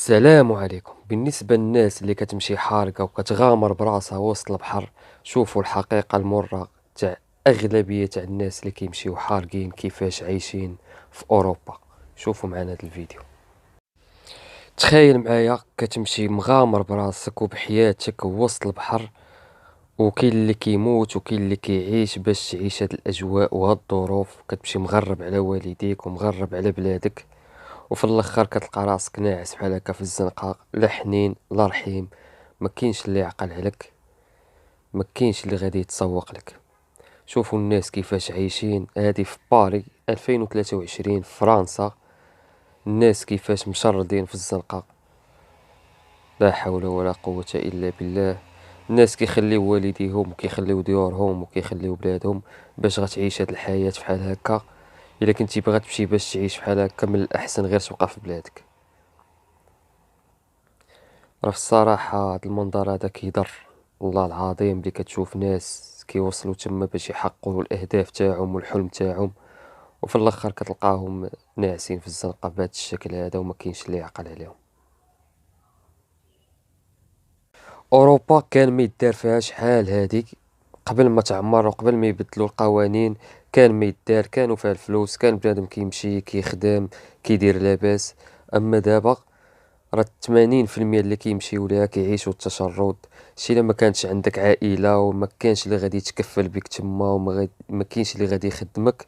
السلام عليكم. بالنسبة للناس اللي كتمشي حارقة وكتغامر براسها وسط البحر، شوفوا الحقيقة المرة تاع أغلبية تاع الناس اللي كيمشيو حارقين كيفاش عايشين في أوروبا. شوفوا معنا هذا الفيديو. تخيل معايا كتمشي مغامر براسك وبحياتك وسط البحر، وكاين اللي كيموت وكاين اللي كيعيش باش تعيش هاد الأجواء وهاد الظروف. كتمشي مغرب على والديك ومغرب على بلادك، وفي الاخر كتلقى راسك ناعس بحال هكا في الزنقه، لا حنين لا رحيم. ما كاينش اللي يعقل عليك، ما كاينش اللي غادي يتسوق لك. شوفوا الناس كيفاش عايشين. هادي في باري 2023 في فرنسا، الناس كيفاش مشردين في الزنقه. لا حول ولا قوة الا بالله. الناس كيخليو والديهم وكيخليو ديورهم وكيخليو بلادهم باش غتعيش هاد الحياة بحال هكا. الا كنتي باغا تمشي باش تعيش بحال هكا، من الاحسن غير تبقى في بلادك. راه في الصراحة هاد المنظر هذا كيضر. والله العظيم اللي كتشوف ناس كيوصلوا تما باش يحققوا الأهداف تاعهم والحلم تاعهم، وفي الآخر كتلقاهم ناعسين في الزنقة بهذا الشكل هذا، وما كاينش اللي يعقل عليهم. أوروبا كان ما يدار فيها شحال هاديك، قبل ما تعمر وقبل ما يبدلوا القوانين. كان ما يدار، كانوا فيها الفلوس، كان بنادم كيمشي كيخدم كيدير لاباس. أما دابا راه 80% اللي كيمشيو ليها كيعيشوا التشرد. شي الا ما كانتش عندك عائله وما كانش اللي غادي يتكفل بك تما، ما كاينش اللي غادي يخدمك،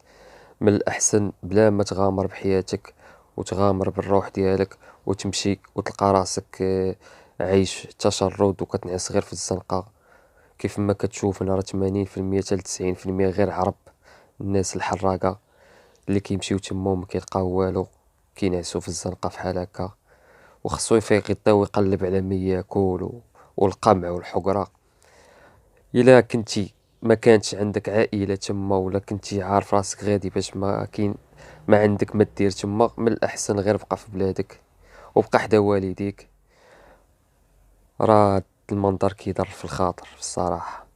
من الاحسن بلا ما تغامر بحياتك وتغامر بالروح ديالك وتمشي وتلقى راسك عايش تشرد وكتنعس غير في الزنقه. كيف ما كتشوف راه 80% حتى ل 90% غير عرب، الناس الحراقه اللي كيمشيو تما وما كيلقاو والو، كينعسوا في الزنقه فحال هكا. وخصو يفيق يطيو ويقلب على ما ياكل والقمع والحقرة. الا كنتي ما كانتش عندك عائلة تما، ولا كنتي عارف راسك غادي باش ما كاين ما عندك ما دير تما، من الاحسن غير بقى في بلادك وبقى حدا والديك. راه المنظر كيضر في الخاطر في الصراحة.